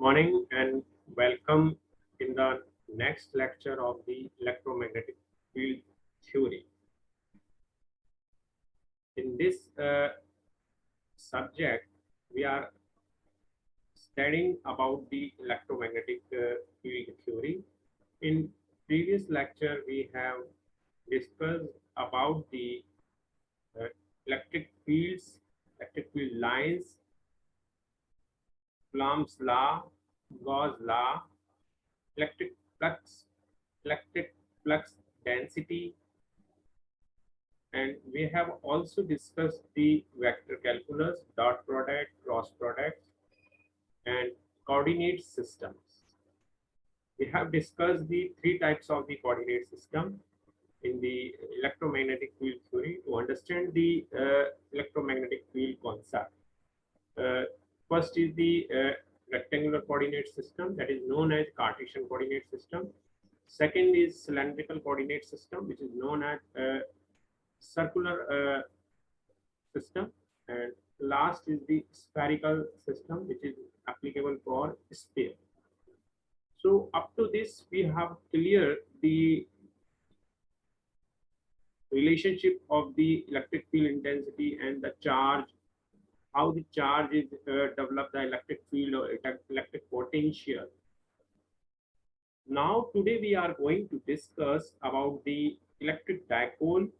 Morning and welcome in the next lecture of the electromagnetic field theory. In this subject, we are studying about the electromagnetic field theory. In previous lecture, we have discussed about the uh, electric fields, electric field lines, Coulomb's law, Gauss law, electric flux, electric flux density, and we have also discussed the vector calculus, dot product, cross product, and coordinate systems. We have discussed the three types of the coordinate system in the electromagnetic field theory to understand the electromagnetic field concept. Uh, First is the rectangular coordinate system, that is known as Cartesian coordinate system. Second is cylindrical coordinate system, which is known as circular system, and last is the spherical system, which is applicable for sphere. So up to this, we have cleared the relationship of the electric field intensity and the charge, how the charge is develop the electric field or electric potential. Now today we are going to discuss about the electric dipole,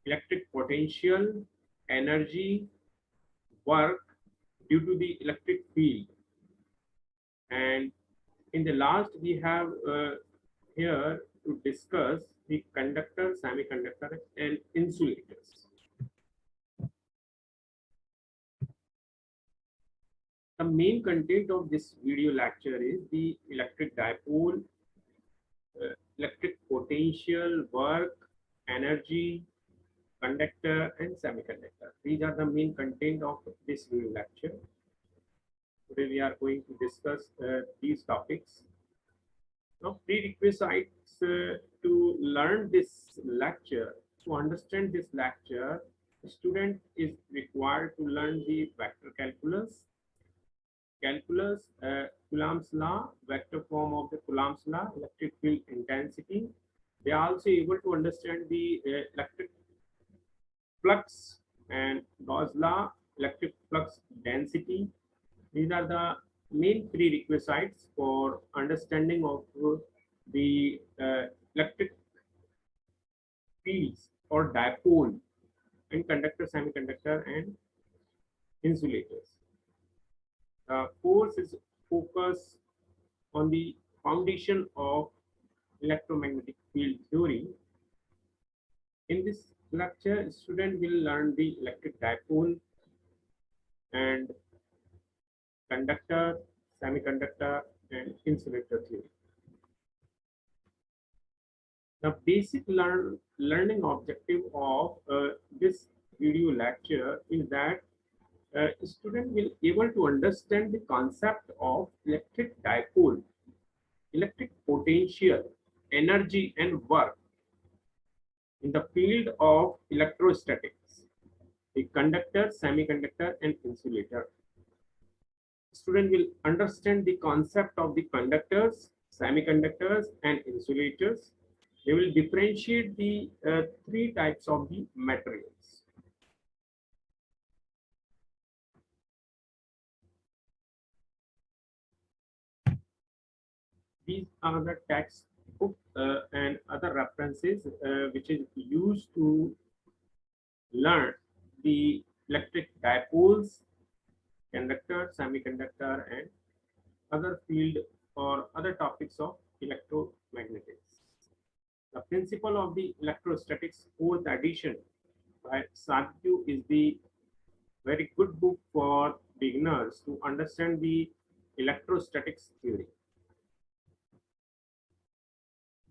electric potential, energy, work due to the electric field. And in the last, we have here to discuss the conductor, semiconductor, and insulators. The main content of this video lecture is the electric dipole, electric potential, work, energy, conductor, and semiconductor. These are the main content of this video lecture. Today we are going to discuss these topics. Now, prerequisites to learn this lecture, to understand this lecture, the student is required to learn the vector calculus, Coulomb's law, vector form of the Coulomb's law, electric field intensity. They are also able to understand the electric flux and Gauss law, electric flux density. These are the main prerequisites for understanding of the electric fields or dipole in conductor, semiconductor, and insulators. The course is focused on the foundation of electromagnetic field theory. In this lecture, student will learn the electric dipole and conductor, semiconductor, and insulator theory. The basic learning objective of this video lecture is that a student will able to understand the concept of electric dipole, electric potential, energy, and work in the field of electrostatics, the conductor, semiconductor, and insulator. Student will understand the concept of the conductors, semiconductors, and insulators. They will differentiate the three types of the materials. These are the textbook and other references which is used to learn the electric dipoles, conductor, semiconductor, and other field or other topics of electromagnetics. The principle of the electrostatics fourth edition by Sadhu is the very good book for beginners to understand the electrostatics theory.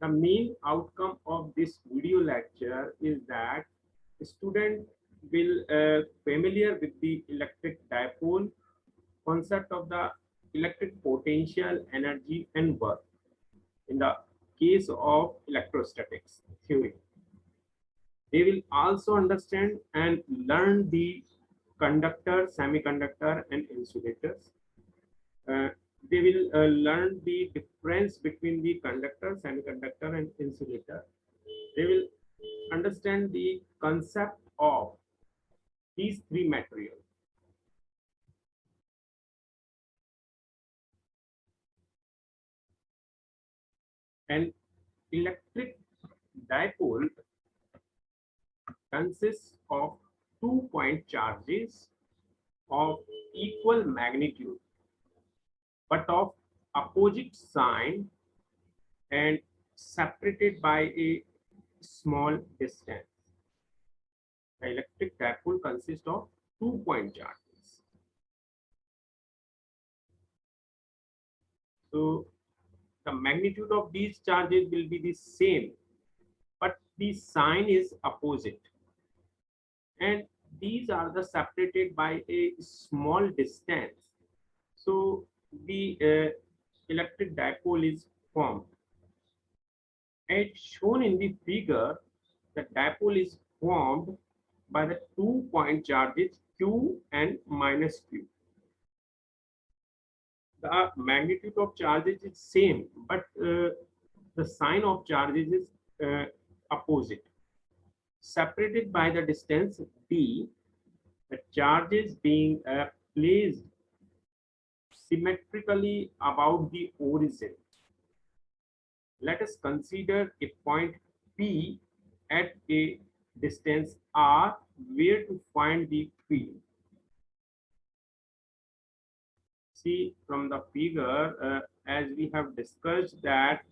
The main outcome of this video lecture is that the student will familiar with the electric dipole, concept of the electric potential, energy, and work in the case of electrostatics theory. They will also understand and learn the conductor, semiconductor, and insulators. they will learn the difference between the conductor, semiconductor, and insulator. They will understand the concept of these three materials. An electric dipole consists of 2-point charges of equal magnitude but of opposite sign and separated by a small distance. The electric dipole consists of 2-point charges. So the magnitude of these charges will be the same, but the sign is opposite. And these are the separated by a small distance. So the electric dipole is formed. As shown in the figure, the dipole is formed by the 2-point charges Q and minus Q. The magnitude of charges is same, but the sign of charges is opposite. Separated by the distance d, the charges being placed symmetrically about the origin. Let us consider a point P at a distance r where to find the field. See from the figure, as we have discussed, that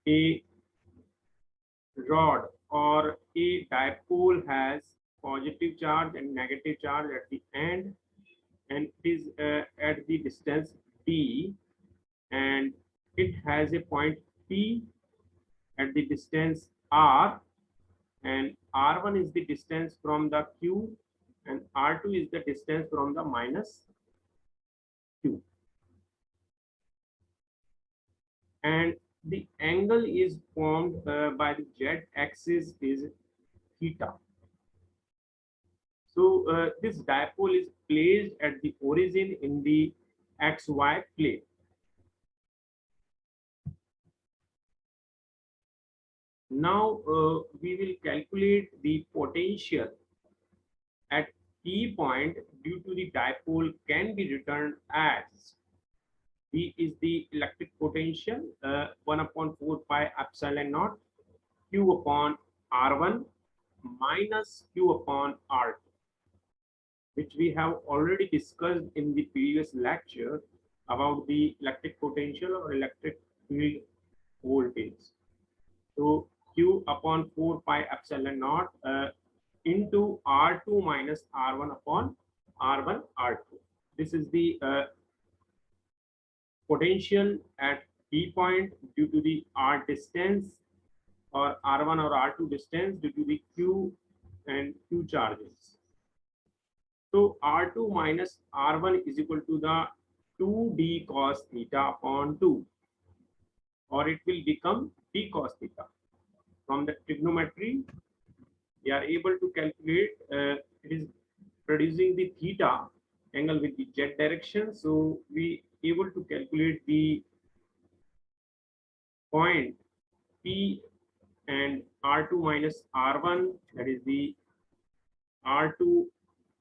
a rod or a dipole has positive charge and negative charge at the end, and it is at the distance d, and it has a point P at the distance r, and r1 is the distance from the q, and r2 is the distance from the minus q. And the angle is formed by the z axis is theta. So this dipole is placed at the origin in the xy plane. Now we will calculate the potential at P point due to the dipole can be written as V is the electric potential 1 upon 4 pi epsilon naught Q upon R1 minus Q upon R2, which we have already discussed in the previous lecture about the electric potential or electric field voltage. So Q upon 4 pi epsilon naught into R2 minus R1 upon R1 R2. This is the potential at P point due to the R distance or R1 or R2 distance due to the Q and Q charges. So R2 minus R1 is equal to the 2d cos theta upon 2, or it will become d cos theta. From the trigonometry, we are able to calculate it is producing the theta angle with the z direction. So we able to calculate the point P and R2 minus R1, that is the R2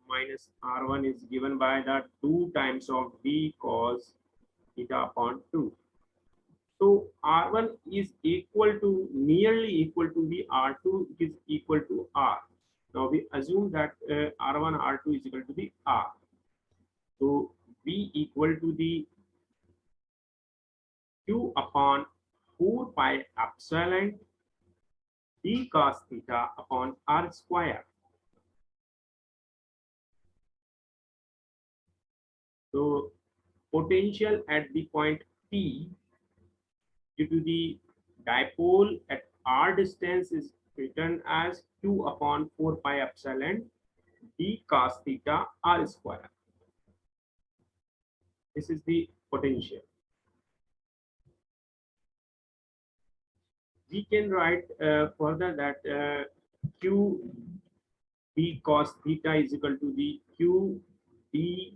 minus R1 is given by the 2 times of d cos theta upon 2. So R1 is equal to, nearly equal to the R2 is equal to R. Now we assume that R1 R2 is equal to the R. So V equal to the Q upon 4 pi epsilon d cos theta upon R square. So potential at the point P due to the dipole at r distance is written as Q upon 4 pi epsilon d cos theta R square. This is the potential. We can write further that Q d cos theta is equal to the Q d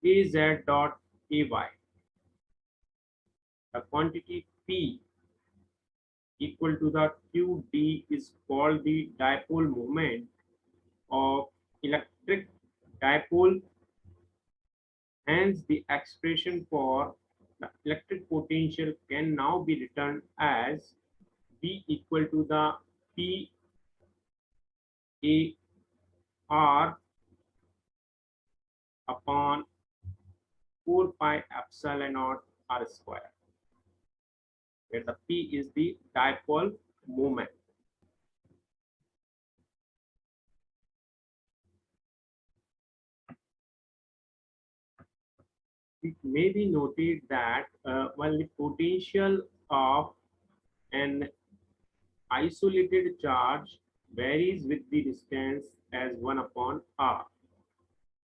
Az dot AY. The quantity P equal to the QD is called the dipole moment of electric dipole. Hence, the expression for the electric potential can now be written as V equal to the P A R upon 4 pi epsilon naught R square, where the P is the dipole moment. It may be noted that while the potential of an isolated charge varies with the distance as 1 upon r,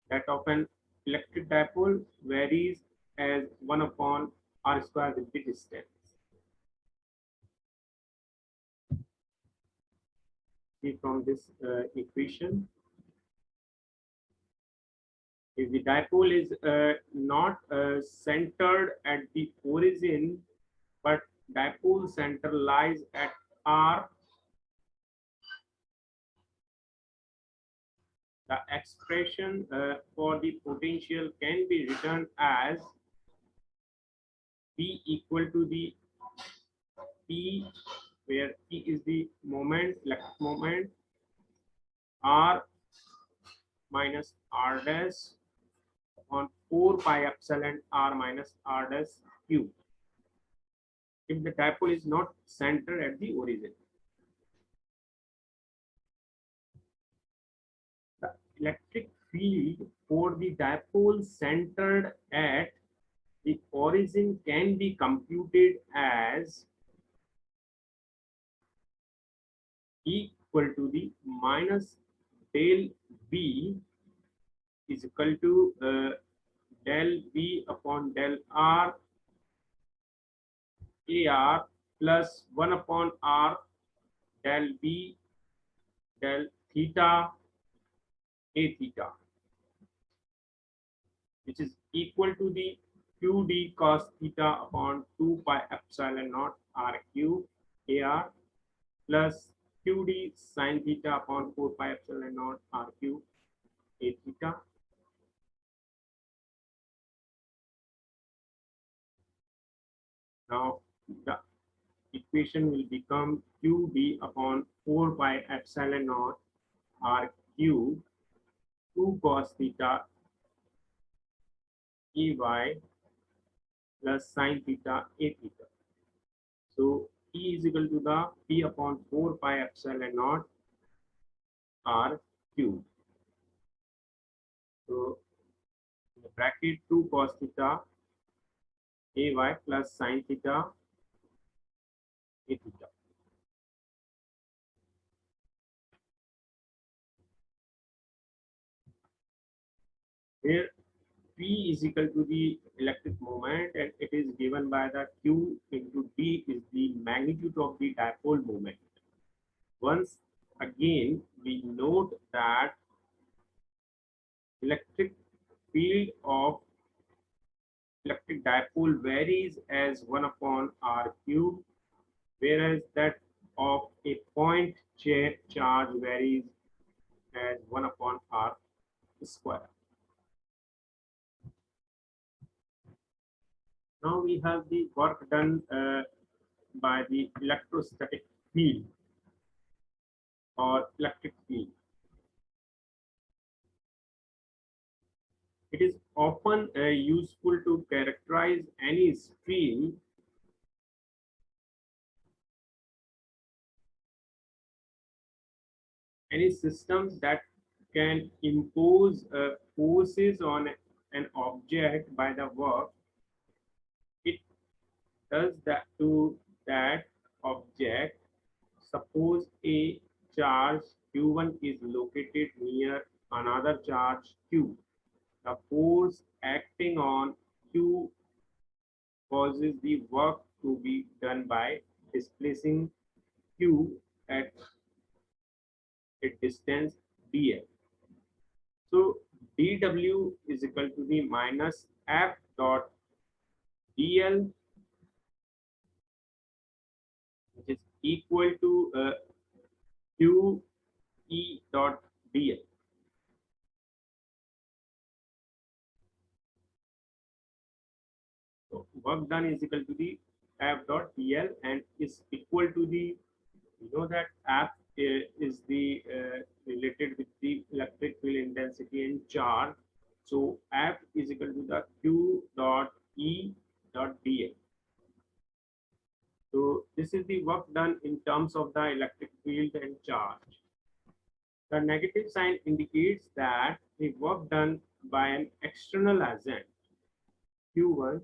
that of an electric dipole varies as 1 upon r square with the distance. See from this equation, if the dipole is not centered at the origin, but dipole center lies at r, the expression for the potential can be written as P equal to the P, where P is the moment, electric moment, R minus R dash on 4 pi epsilon R minus R dash Q, if the dipole is not centered at the origin. The electric field for the dipole centered at the origin can be computed as equal to the minus del V is equal to del V upon del R AR plus 1 upon R del V del theta A theta, which is equal to the QD cos theta upon 2 pi epsilon naught RQ AR plus QD sin theta upon 4 pi epsilon naught RQ A theta. Now the equation will become QD upon 4 pi epsilon naught RQ 2 cos theta EY plus sin theta A theta. So E is equal to the P upon 4 pi epsilon naught R cube. So in the bracket 2 cos theta AY plus sin theta A theta. Here P is equal to the electric moment, and it is given by the Q into D is the magnitude of the dipole moment. Once again, we note that electric field of electric dipole varies as 1 upon r cube, whereas that of a point charge varies as 1 upon r square. Now we have the work done by the electrostatic field or electric field. It is often useful to characterize any stream any system that can impose forces on an object by the work it does that to that object. Suppose a charge Q1 is located near another charge Q. The force acting on Q causes the work to be done by displacing Q at a distance dl. So dw is equal to the minus f dot dl, which is equal to q e dot dl. So work done is equal to the F dot dl and is equal to the, you know that F is the related with the electric field intensity and charge. So F is equal to the q dot e dot dl. So this is the work done in terms of the electric field and charge. The negative sign indicates that the work done by an external agent Q1,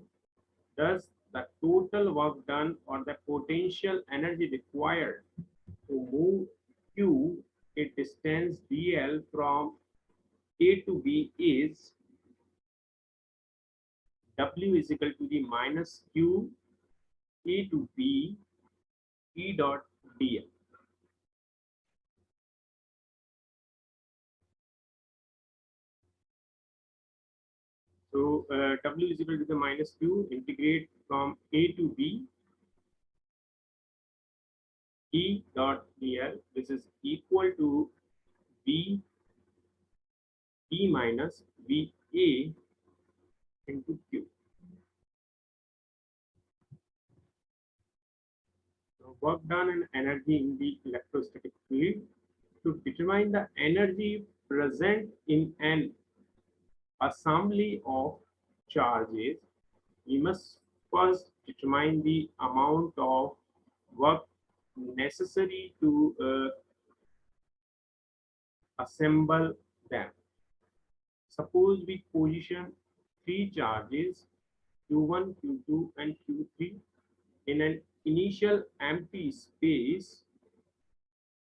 thus the total work done or the potential energy required to move Q a distance dl from A to B is W is equal to the minus Q A to B E dot dl. So W is equal to the minus Q, integrate from A to B E dot dl. This is equal to V E minus VA into Q. So work done and energy in the electrostatic field. To determine the energy present in an assembly of charges, we must first determine the amount of work necessary to assemble them. Suppose we position three charges Q1, Q2, and Q3 in an initial empty space.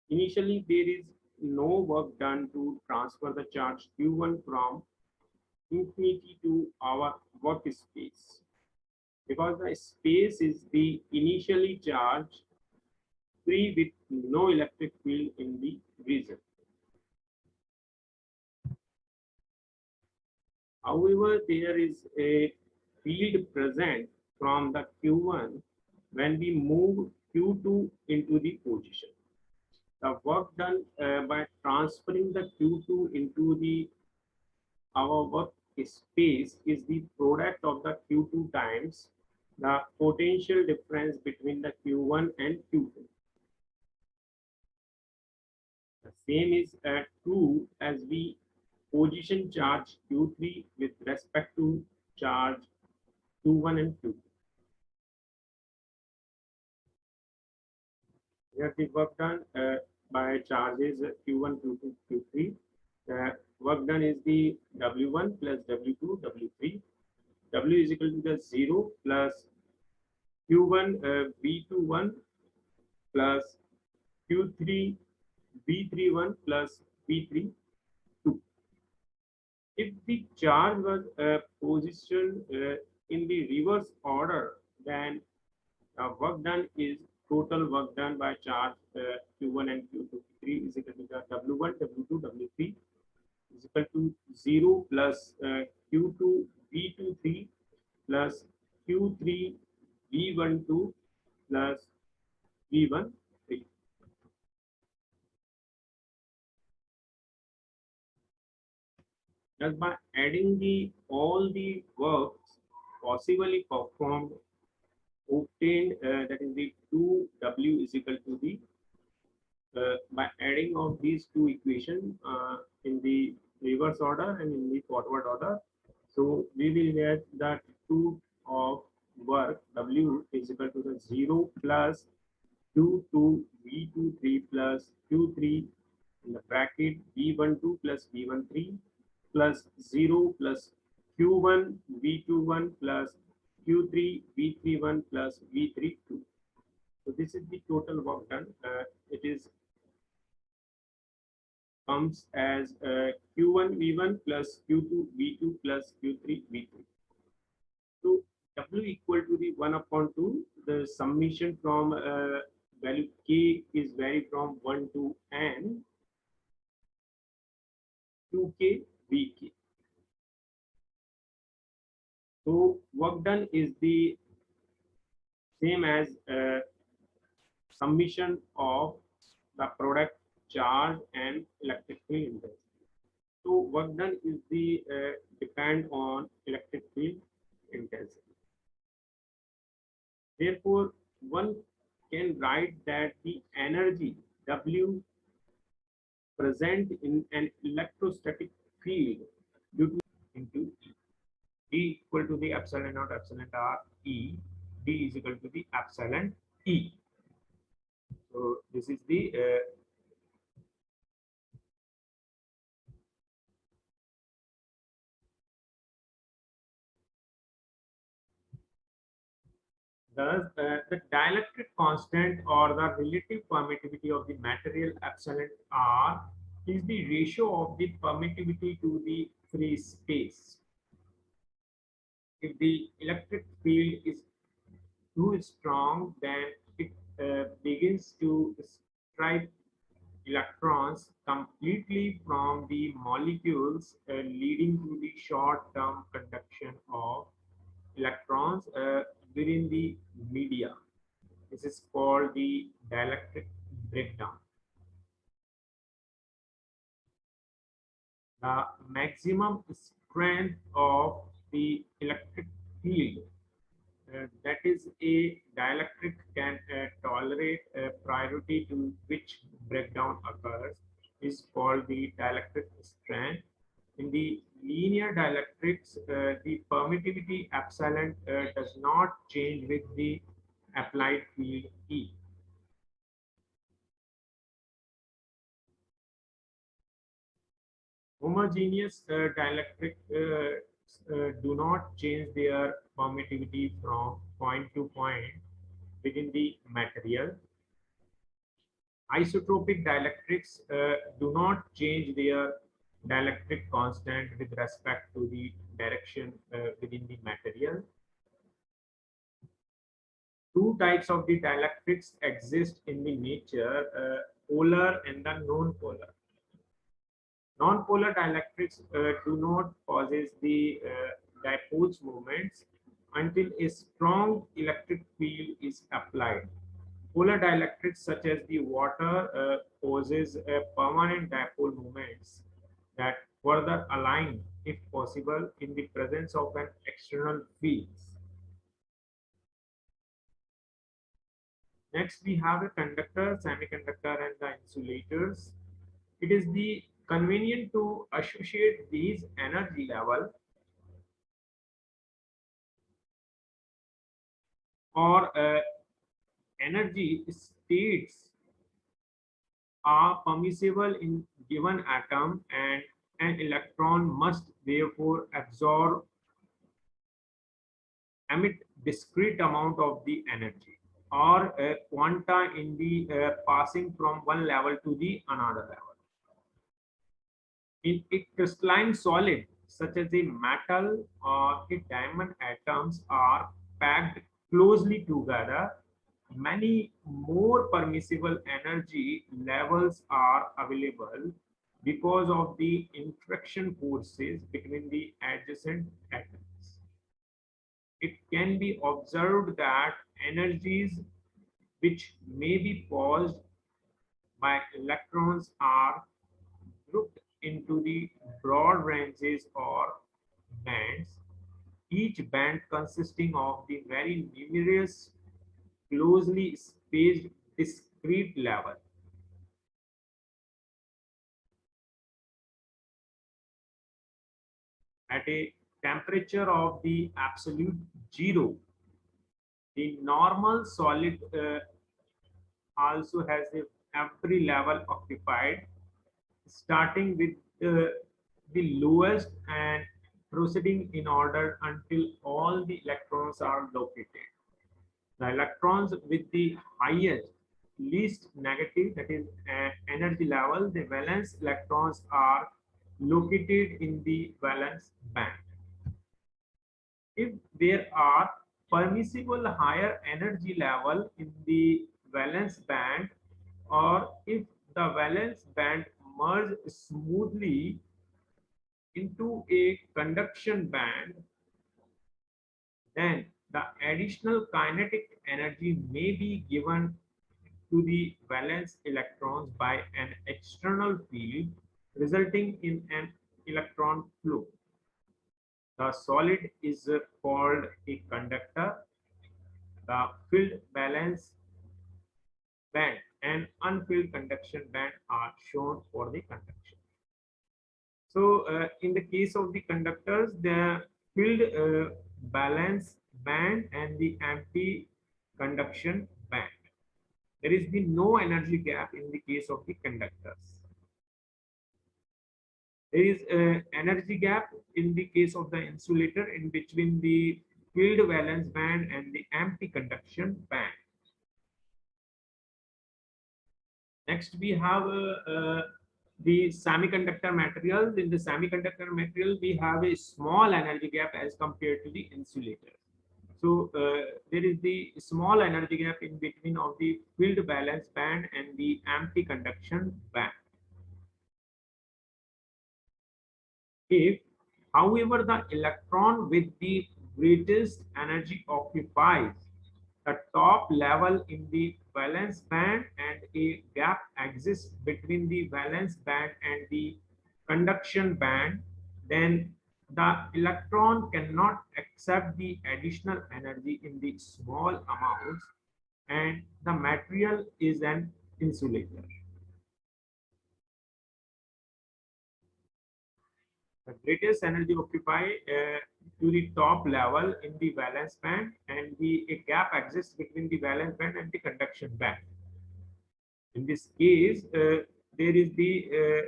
Initially, there is no work done to transfer the charge Q1 from infinity to our workspace because the space is the initially charged, free with no electric field in the region. However, there is a field present from the Q1 when we move Q2 into the position. The work done by transferring the Q2 into the our work space is the product of the Q2 times the potential difference between the Q1 and Q2. The same is true as we position charge Q3 with respect to charge Q1 and Q2. Here the work done by charges Q1, Q2, Q3. The work done is the W1 plus W2, W3. W is equal to the 0 plus Q1 V21 plus Q3 V31 plus V32. If the charge was positioned in the reverse order, then work done is total work done by charge Q1 and Q2. Q3 is equal to the W1, W2, W3 is equal to 0 plus Q2 V23 plus Q3 V12 plus V13. Just by adding the all the works possibly performed obtained, that is the 2W is equal to the by adding of these two equations in the reverse order and in the forward order. So we will get that 2 of work W is equal to the 0 plus Q2 V23 plus Q3 in the bracket V12 plus V13 plus 0 plus Q1 V21 plus Q3 V31 plus V32. So this is the total work done. It is comes as Q1 V1 plus Q2 V2 plus Q3 V3. So W equal to the 1 upon 2. The summation from value K is vary from 1 to N 2K Vk. So work done is the same as summation of the product charge and electric field intensity. So work done is the depend on electric field intensity. Therefore, one can write that the energy W present in an electrostatic field due to into E. D equal to the epsilon naught epsilon r E. D is equal to the epsilon E. So this is the dielectric constant or the relative permittivity of the material epsilon r is the ratio of the permittivity to the free space. If the electric field is too strong, then it begins to strip electrons completely from the molecules, leading to the short-term conduction of electrons within the media. This is called the dielectric breakdown. The maximum strength of the electric field that is a dielectric can tolerate priority to which breakdown occurs is called the dielectric strength. In the linear dielectrics, the permittivity epsilon does not change with the applied field E. Homogeneous dielectric do not change their permittivity from point to point within the material. Isotropic dielectrics do not change their dielectric constant with respect to the direction within the material. Two types of the dielectrics exist in the nature, polar and the non-polar. Non-polar dielectrics do not possess the dipole's moments until a strong electric field is applied. Polar dielectrics such as the water possess permanent dipole moments that further align if possible in the presence of an external field. Next, we have a conductor, semiconductor, and the insulators. It is the convenient to associate these energy level or energy states are permissible in given atom, and an electron must therefore absorb emit discrete amount of the energy or quanta in the passing from one level to the another level. In a crystalline solid such as a metal or a diamond, atoms are packed closely together. Many more permissible energy levels are available because of the interaction forces between the adjacent atoms. It can be observed that energies which may be caused by electrons are grouped into the broad ranges or bands, each band consisting of the very numerous closely spaced discrete level. At a temperature of the absolute zero, the normal solid also has every level occupied, starting with the lowest and proceeding in order until all the electrons are located. The electrons with the highest, least negative, that is energy level, the valence electrons are located in the valence band. If there are permissible higher energy level in the valence band, or if the valence band merge smoothly into a conduction band, then the additional kinetic energy may be given to the valence electrons by an external field, resulting in an electron flow. The solid is called a conductor. The filled valence band and unfilled conduction band are shown for the conduction. So, in the case of the conductors, the filled valence band and the empty conduction band. There is the no energy gap in the case of the conductors. There is an energy gap in the case of the insulator in between the filled valence band and the empty conduction band. Next, we have the semiconductor materials. In the semiconductor material, we have a small energy gap as compared to the insulator. So there is the small energy gap in between of the filled valence band and the empty conduction band. If, however, the electron with the greatest energy occupies the top level in the valence band and a gap exists between the valence band and the conduction band, then the electron cannot accept the additional energy in the small amounts and the material is an insulator. The greatest energy occupy to the top level in the valence band and a gap exists between the valence band and the conduction band. In this case, there is the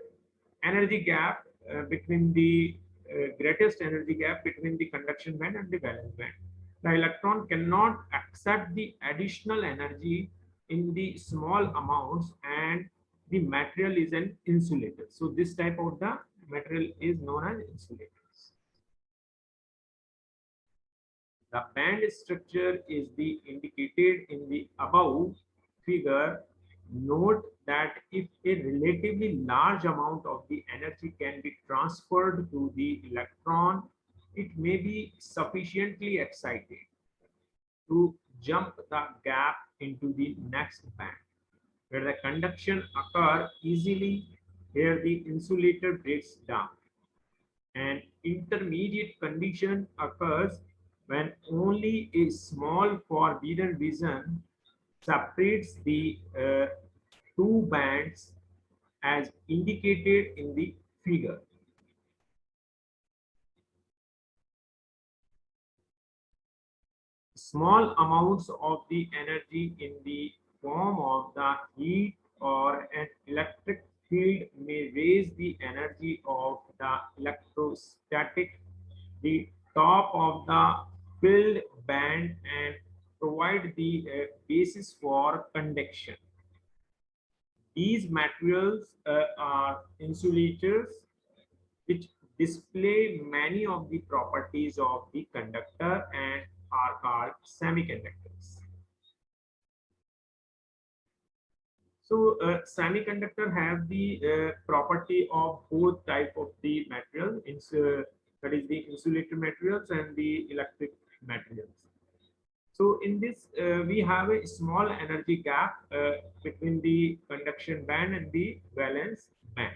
energy gap between the greatest energy gap between the conduction band and the valence band. The electron cannot accept the additional energy in the small amounts and the material is an insulator. So this type of the material is known as insulators. The band structure is the indicated in the above figure. Note that if a relatively large amount of the energy can be transferred to the electron, it may be sufficiently excited to jump the gap into the next band, where the conduction occurs easily. Here the insulator breaks down. An intermediate condition occurs when only a small forbidden region separates the two bands as indicated in the figure. Small amounts of the energy in the form of the heat or an electric field may raise the energy of the electrostatic, the top of the filled band and provide the basis for conduction. These materials are insulators which display many of the properties of the conductor and are called semiconductors. So semiconductor have the property of both type of the material, that is the insulator materials and the electric materials. So in this, we have a small energy gap between the conduction band and the valence band.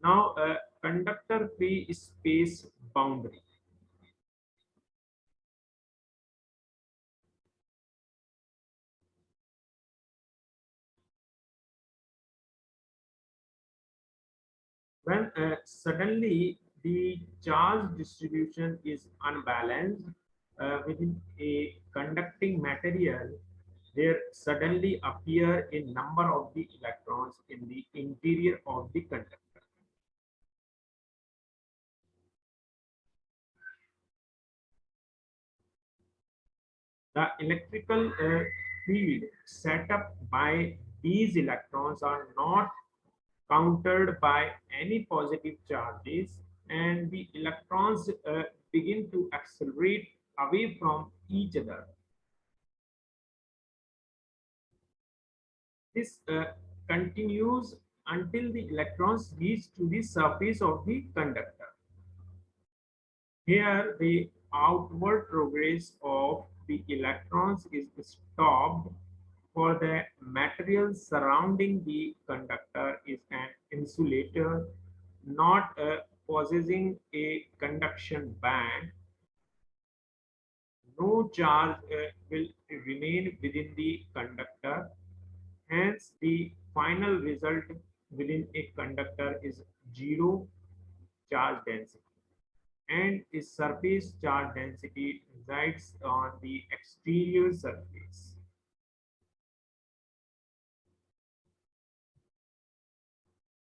Now, conductor free space boundary. When suddenly the charge distribution is unbalanced within a conducting material, there suddenly appear a number of the electrons in the interior of the conductor. The electrical field set up by these electrons are not countered by any positive charges, and the electrons begin to accelerate away from each other. This continues until the electrons reach to the surface of the conductor. Here, the outward progress of the electrons is stopped for the material surrounding the conductor is an insulator, not possessing a conduction band. No charge will remain within the conductor. Hence, the final result within a conductor is zero charge density, and its surface charge density resides on the exterior surface.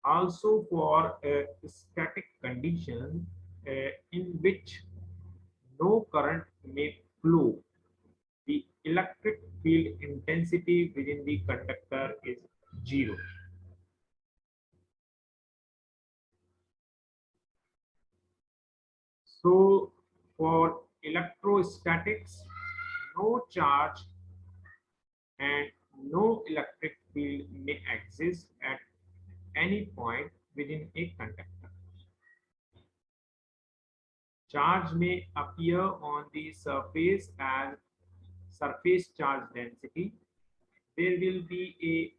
Also, for a static condition in which no current may flow, the electric field intensity within the conductor is zero. So, for electrostatics, no charge and no electric field may exist at any point within a conductor. Charge may appear on the surface as surface charge density. There will be a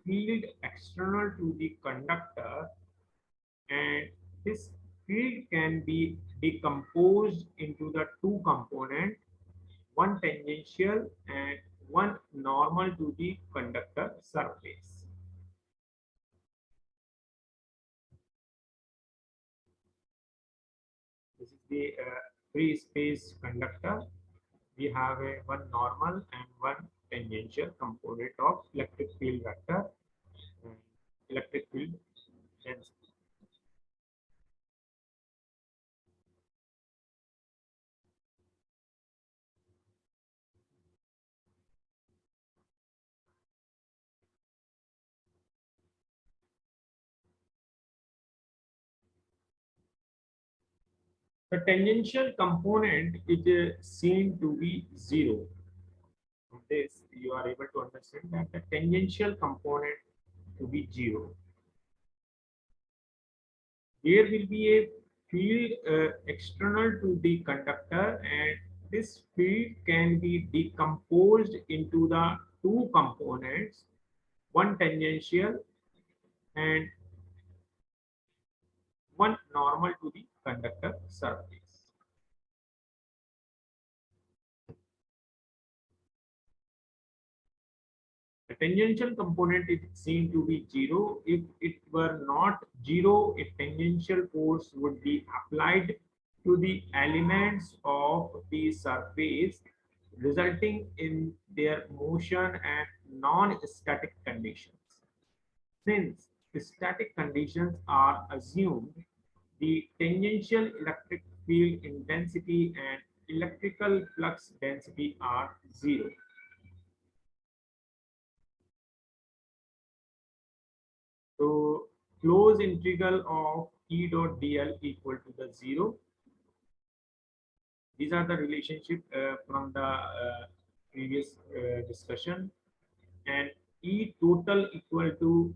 field external to the conductor, and this field can be decomposed into the two components, one tangential and one normal to the conductor surface. This is the free space conductor. We have a one normal and one tangential component of electric field vector and electric field density. The tangential component is seen to be zero. From this, you are able to understand that the tangential component to be zero. There will be a field external to the conductor, and this field can be decomposed into the two components, one tangential and one normal to the conductor surface. The tangential component is seen to be zero. If it were not zero, a tangential force would be applied to the elements of the surface, resulting in their motion and non-static conditions. Since static conditions are assumed, the tangential electric field intensity and electrical flux density are zero. So close integral of E dot dl equal to the zero. These are the relationship from the previous discussion, and E total equal to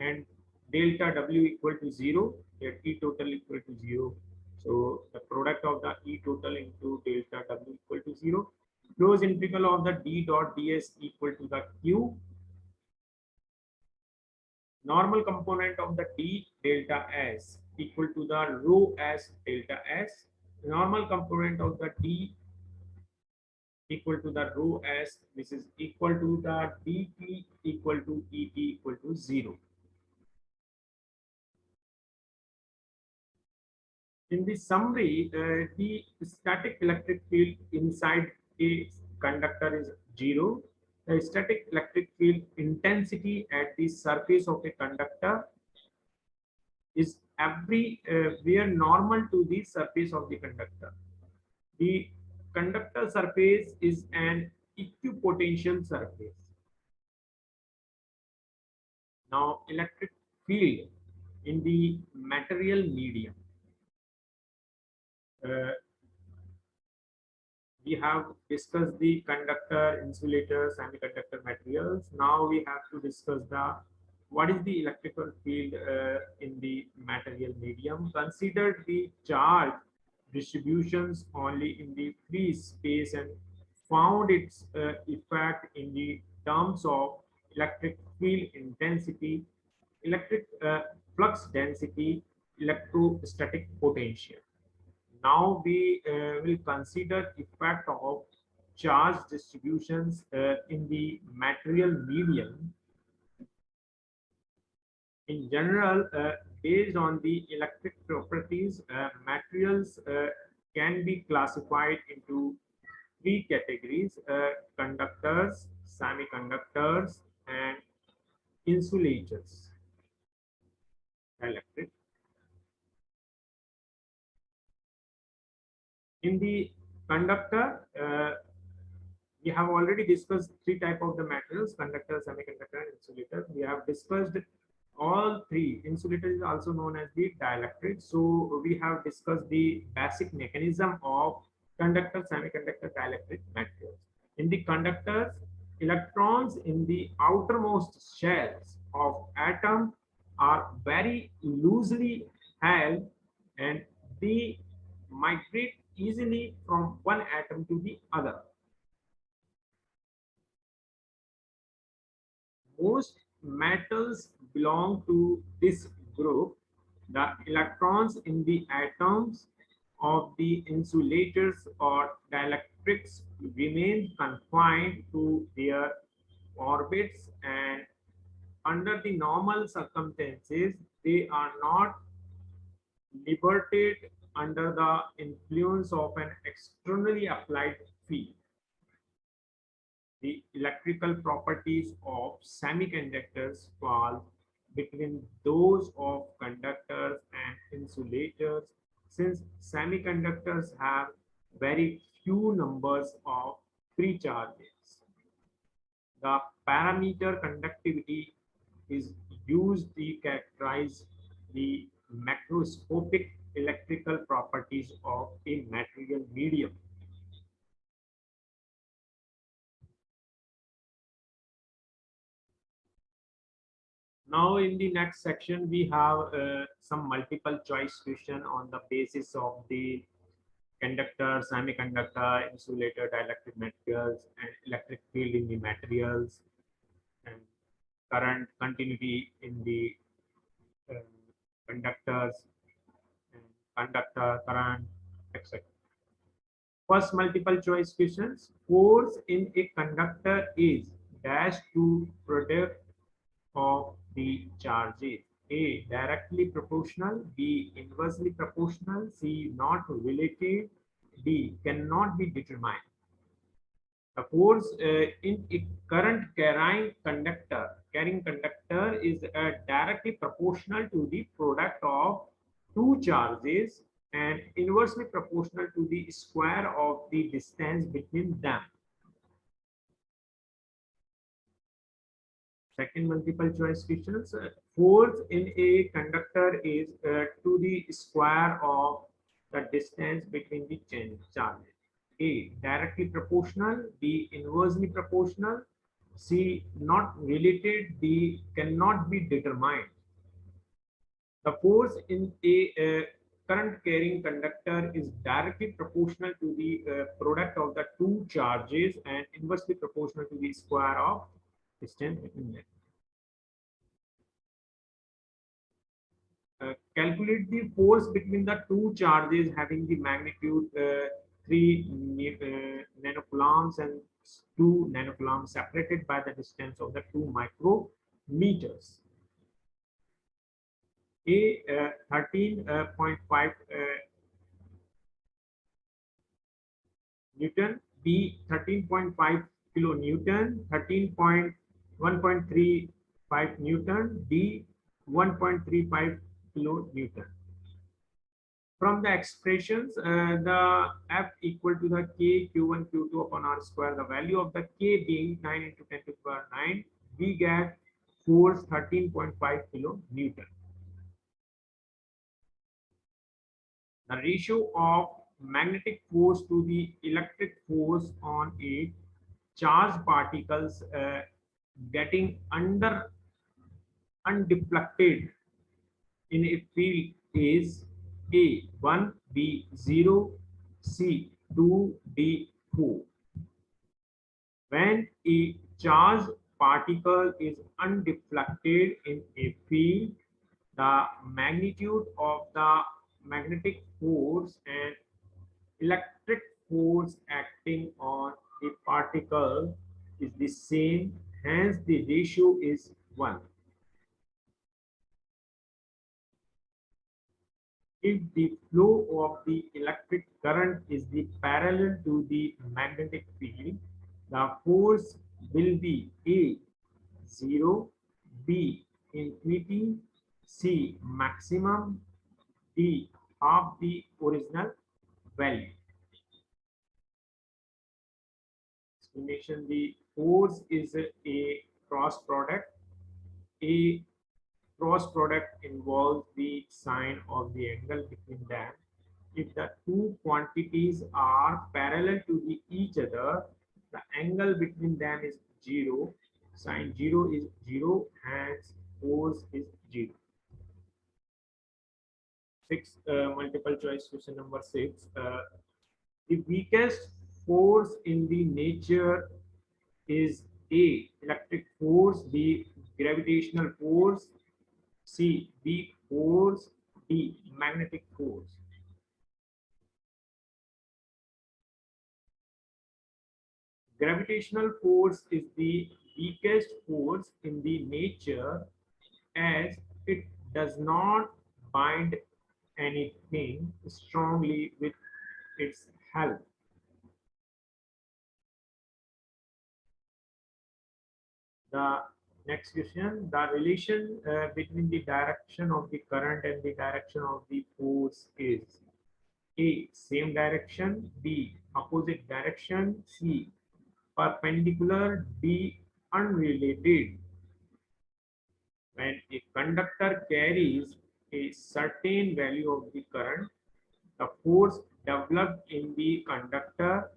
and delta W equal to zero. Here E total equal to zero. So the product of the E total into delta W equal to zero. Close integral of the D dot ds equal to the Q. Normal component of the D delta S equal to the rho S delta S. Normal component of the D equal to the rho S. This is equal to the dt equal to Et equal to 0. In the summary, the static electric field inside a conductor is 0. The static electric field intensity at the surface of a conductor is everywhere normal to the surface of the conductor. The conductor surface is an equipotential surface. Now, electric field in the material medium. We have discussed the conductor, insulator, semiconductor materials. Now we have to discuss the what is the electrical field in the material medium. Consider the charge distributions only in the free space and found its effect in the terms of electric field intensity, electric flux density, electrostatic potential. Now we will consider effect of charge distributions in the material medium. In general, based on the electric properties, materials can be classified into three categories: conductors, semiconductors, and insulators. Electric. In the conductor, we have already discussed three types of the materials: conductor, semiconductor, and insulator. We have discussed all three. Insulator is also known as the dielectric. So we have discussed the basic mechanism of conductor, semiconductor, dielectric materials. In the conductors, electrons in the outermost shells of atom are very loosely held, and they migrate easily from one atom to the other. Most metals belong to this group. The electrons in the atoms of the insulators or dielectrics remain confined to their orbits, and under the normal circumstances, they are not liberated under the influence of an externally applied field. The electrical properties of semiconductors fall between those of conductors and insulators, since semiconductors have very few numbers of free charges. The parameter conductivity is used to characterize the macroscopic electrical properties of a material medium. Now in the next section, we have some multiple choice question on the basis of the conductor, semiconductor, insulator, dielectric materials, and electric field in the materials, and current continuity in the uh, conductors, and conductor, current, etc. First multiple choice questions. Force in a conductor is dash to product of the charges: A, directly proportional; B, inversely proportional; C, not related; D, cannot be determined. The force in a current carrying conductor is directly proportional to the product of two charges and inversely proportional to the square of the distance between them. Second multiple choice questions. Force in a conductor is to the square of the distance between the charges. A, directly proportional; B, inversely proportional; C, not related; D, cannot be determined. The force in a current carrying conductor is directly proportional to the product of the two charges and inversely proportional to the square of distance between them. Calculate the force between the two charges having the magnitude 3 nanocoulombs and 2 nanocoulombs separated by the distance of the 2 micrometers. A 13.5 Newton, B 13.5 kilonewton, 1.35 Newton, D 1.35 kilonewton. From the expressions, the F equal to the K Q1 Q2 upon R square, the value of the K being 9 into 10 to the power 9, we get force 13.5 kilonewton. The ratio of magnetic force to the electric force on a charged particles getting undeflected in a field is A 1, B 0, C 2, D 4. When a charged particle is undeflected in a field, the magnitude of the magnetic force and electric force acting on the particle is the same, hence the ratio is 1. If the flow of the electric current is the parallel to the magnetic field, the force will be A 0, B infinity, C maximum, D half the original value. Explanation: the force is a cross product. A cross product involves the sign of the angle between them. If the two quantities are parallel to each other, the angle between them is 0. Sine 0 is 0, hence force is 0. Multiple choice question number 6. The weakest force in the nature is A, electric force, B, gravitational force, C, weak force, D, magnetic force. Gravitational force is the weakest force in the nature as it does not bind anything strongly with its help. The next question, the relation between the direction of the current and the direction of the force is A, same direction, B, opposite direction, C, perpendicular, D, unrelated. When a conductor carries a certain value of the current, the force developed in the conductor,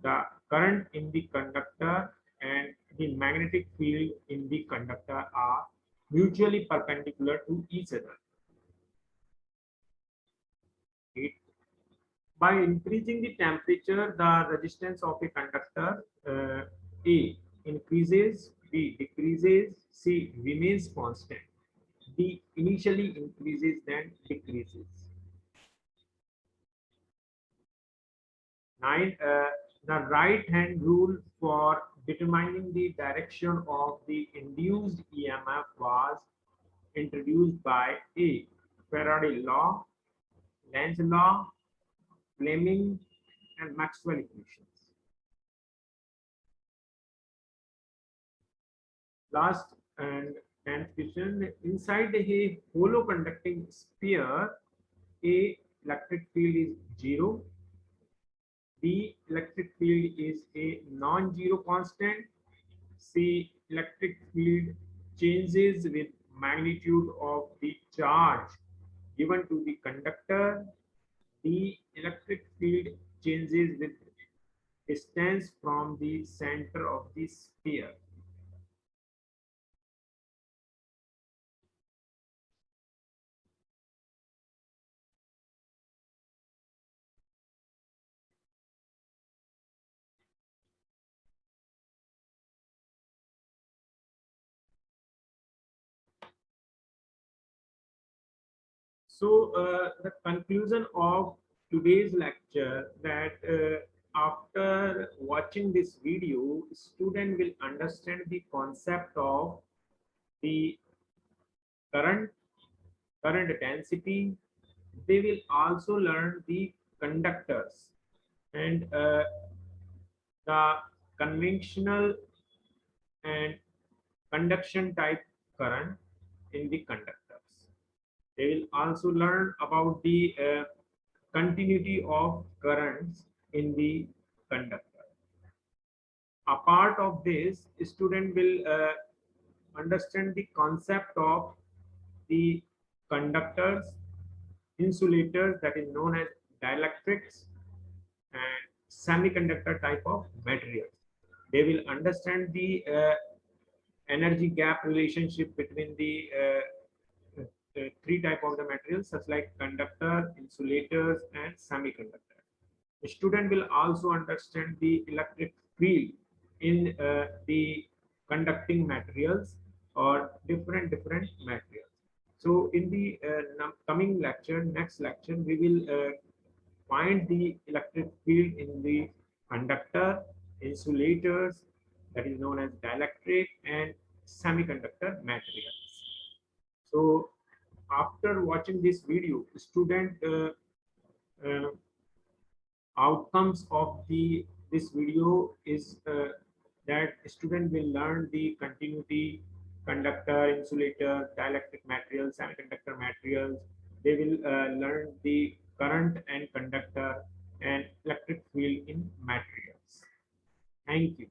the current in the conductor, and the magnetic field in the conductor are mutually perpendicular to each other. By increasing the temperature, the resistance of a conductor A increases, B decreases, C remains constant, D initially increases then decreases. 9. The right hand rule for determining the direction of the induced EMF was introduced by A. Faraday law, Lenz law, Fleming, and Maxwell equations. Last and 10th question. Inside a hollow conducting sphere, A electric field is 0. B electric field is a non-zero constant. C electric field changes with magnitude of the charge given to the conductor. D electric field changes with distance from the center of the sphere. So the conclusion of today's lecture that after watching this video, student will understand the concept of the current, current density. They will also learn the conductors and the conventional and conduction type current in the conductors. They will also learn about the continuity of currents in the conductor. A part of this, student will understand the concept of the conductors, insulators, that is known as dielectrics, and semiconductor type of materials. They will understand the energy gap relationship between the three type of the materials such like conductor, insulators, and semiconductor. The student will also understand the electric field in the conducting materials or different materials. So in the coming lecture, next lecture, we will find the electric field in the conductor, insulators, that is known as dielectric, and semiconductor materials. So after watching this video, student uh, outcomes of the this video is that student will learn the continuity, conductor, insulator, dielectric materials, semiconductor materials. They will learn the current and conductor and electric field in materials. Thank you.